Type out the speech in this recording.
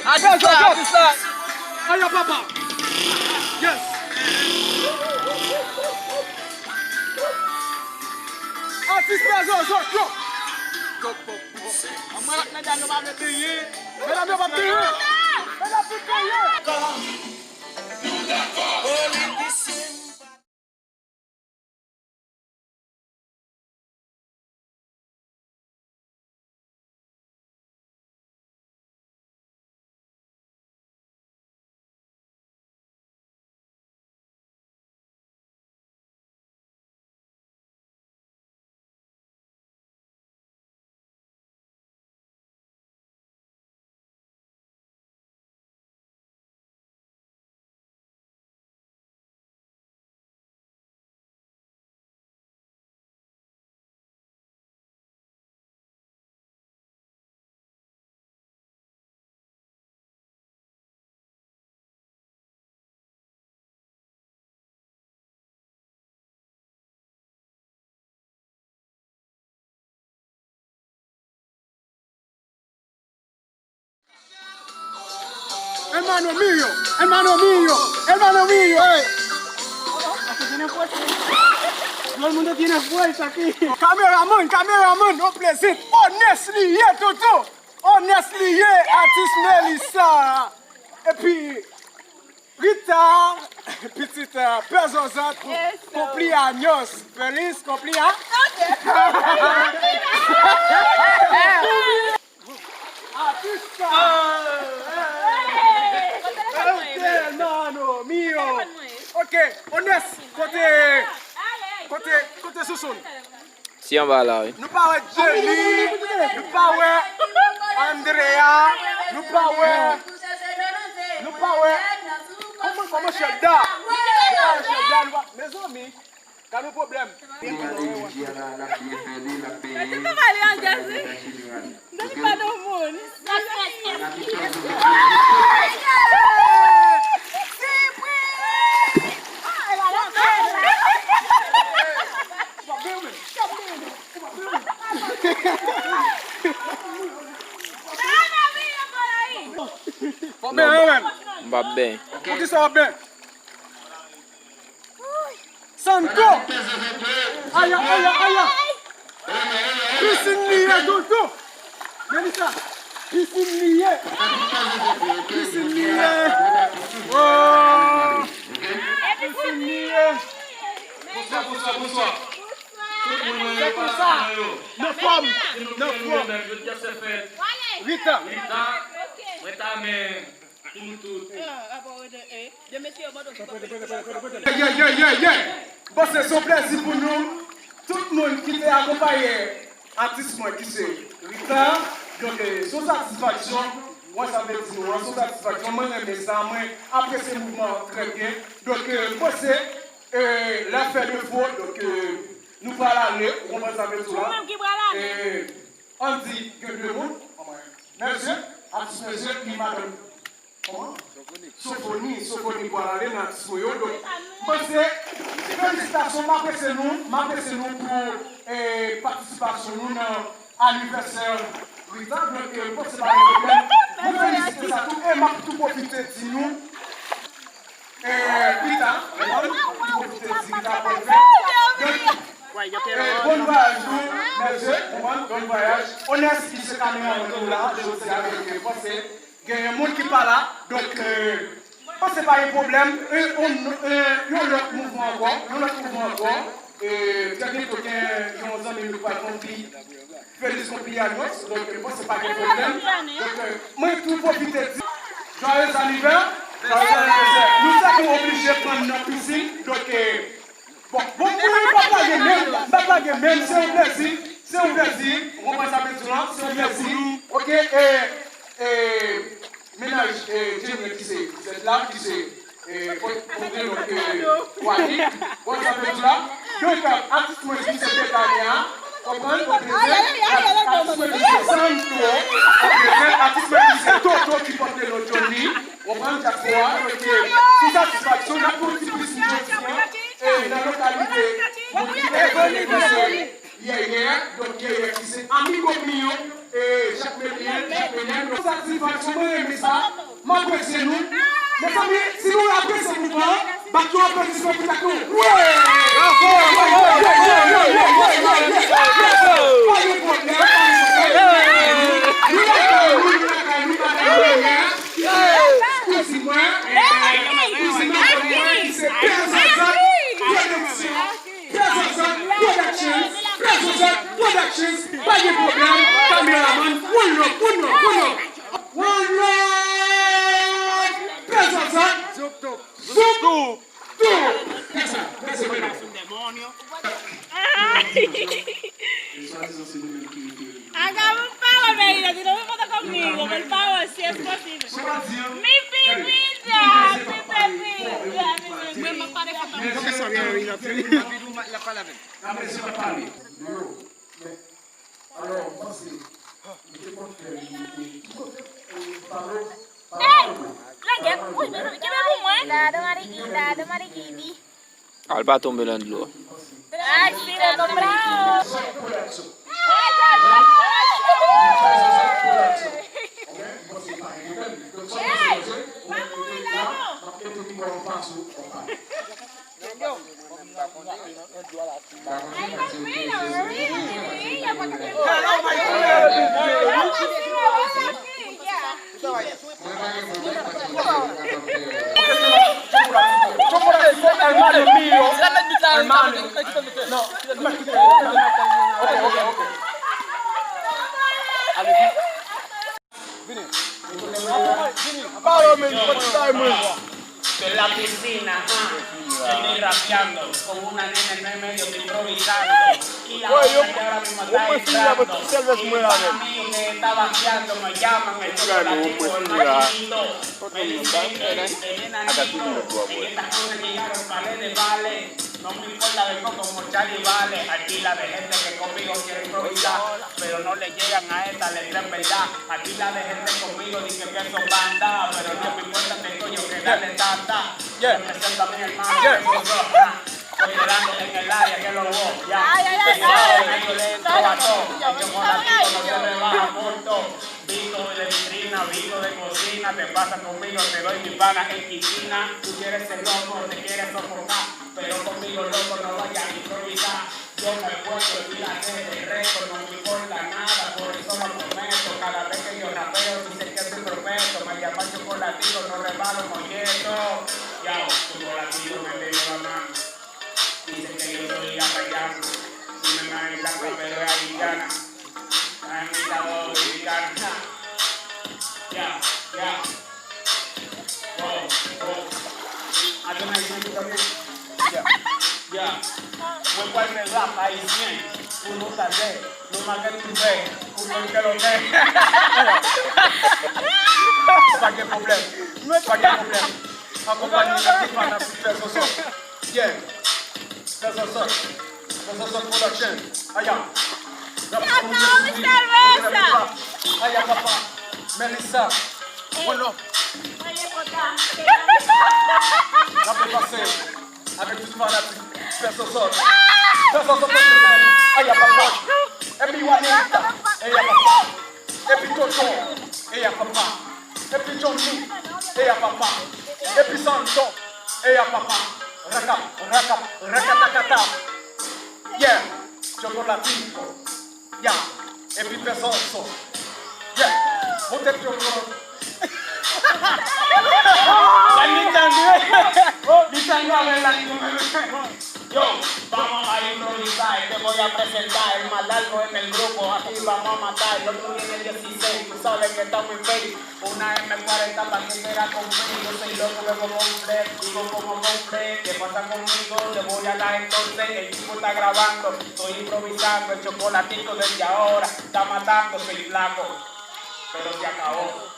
Artista. Ayo papa. Yes. Artista zo. Mesdames, nous allons payer. Mesdames, nous allons payer. Hermano mío. Hey. Todo el mundo tiene fuerza aquí. Cameraman, no plaisir. Honestly, Toto. Honestly, artiste Melissa. Et puis, Rita, petite personnage, cumpleaños. Feliz cumpleaños. Artista. Hermano mío. Ok, honest, côté Sousoun. Si on va là, oui. Nous parlons Jenny, nous parlons Andrea, nous parlons comment Shelda. Mes amis, quel est le problème? Va bien. Qui ça va bien? Santo! Aïe! Pisin liye, Toto! Melissa! Pisin liye! Oh! Pisin liye! Bonsoir. C'est comme ça. Nos femmes. Rita. Bon, c'est son plaisir pour nous. Tout le monde qui t'a accompagné, artiste qui c'est Rita. Donc, son satisfaction, moi ça veut dire son satisfaction, moi j'aime ça, moi après ce mouvement très bien. Donc, moi c'est l'affaire de faux. Donc, nous parlons aller, on va savoir tout là. On dit que deux mots. Monsieur, artiste qui m'a donné. Comment? Sophonie pour aller dans le soyo. Donc, c'est félicitations, m'apprécie nous pour participation nous dans l'anniversaire Rita. Donc, c'est pas un problème. Nous félicitons ça tout et m'a tout profité de nous. Rita, profiter de Rita pour le faire. Bon voyage, monsieur. Bon voyage. On est assis ce caméra là, je vous dis avec il y a un monde qui parle là, donc c'est pas un problème. On a notre mouvement encore. Peut-être qu'il y a uns amis qui n'ont pas compris. Félix cumpleaños, donc c'est pas un problème. Donc, moi, tout profiter de joyeux anniversaire. Nous sommes obligés de prendre notre piscine. Donc, bon, vous pouvez pas blaguer même, c'est un plaisir. On va s'appeler tout là, c'est un plaisir. Ok, ménage, Jenny qui c'est, vous êtes là, qui c'est, Wadi, bon, ça fait tout là. Donc, artiste moi qui c'est Pétania, comprenez, artiste moi qui c'est Santo, artiste moi qui c'est Toto qui porte le Johnny, comprenez, chaque fois, sous satisfaction, la politique plus et la localité, hier, donc qui c'est amigo mio, et chaque métier, chaque Satisfaction, moi, j'aime ça. M'appréciez nous. Mes amis, si nous apprécions nous pas, battons un peu de spectacle. Ouais! Bravo! Pas de problème, pas Productions, pas de problème, caméraman, one love. Présence, Zouk. Merci, madame. Hagamos un pago, Neira, si no me foto conmigo, por favor, si es posible. Mi pipita. Alors, voici. Elle va tomber dans l'eau. Ay, sí, lo compramos. Hermano mío. Hermano. No. En la piscina, estoy rapeando con una nena en el medio que improvisando. Y la otra que ahora mismo está entrando. Los amigos que está vaciando me llaman el chocolatito, el maquinito. Me dicen que en estas cosas llegaron pared de vale. No me importa vengo como Charlie Vale, aquí la de gente que conmigo quiere improvisar, pero no le llegan a esta letra en verdad. Aquí la de gente conmigo dice que son bandas, pero no me importa tengo yo que darle tanta. Me presento a mi hermano, estoy llorando en el área que lo voy, ya. Yo le entro a todo, el chocolatito no se me baja corto. Vito de vitrina, vito de cocina, te pasa conmigo, te doy mi pana en quicina. Tú quieres ser loco, te quieres sofocar, pero conmigo loco no vayas a improvisar. Yo me puedo olvidar de récord, no me importa nada, por eso lo prometo. Cada vez que yo rapeo, dicen que soy profeto. Me llaman chocolatito, no rebalo molleto. Ya, chocolatito me dio la mano. Dicen que yo soy italiano. Si me dan en blanco, pero es americana. Yeah. Wow. ¿Alguien me dice también? Yeah. Muy fuerte el rap, ahí 100. Uno tarde, no más que tú ves. Uno que lo ve. Pas de problème. Pas de problème. Accompagné de la fanatik, Yeah. Production. Allá. Allá, papá. Melissa. Bueno. La peut passer avec toute fanatique. Allá, papá. Et puis Juanita. Ella, papá. Et puis Toto. Ella, papá. Et puis Johnny. Ella, papá. Et puis Santo. Ella, papá. Rakatacata. Yeah. Chocolatito. Yeah. Et puis Pesonso. Yeah. Montez sur le Yo, vamos a improvisar, te voy a presentar el más largo en el grupo, aquí vamos a matar, el otro tiene 16, tú sabes que estamos en face, una M40 para que quiera conmigo, yo soy loco, luego completo, digo como completo, ¿qué pasa conmigo? Te voy a dar entonces, el tipo está grabando, estoy improvisando, el chocolatito desde ahora, está matando, soy flaco, pero se acabó.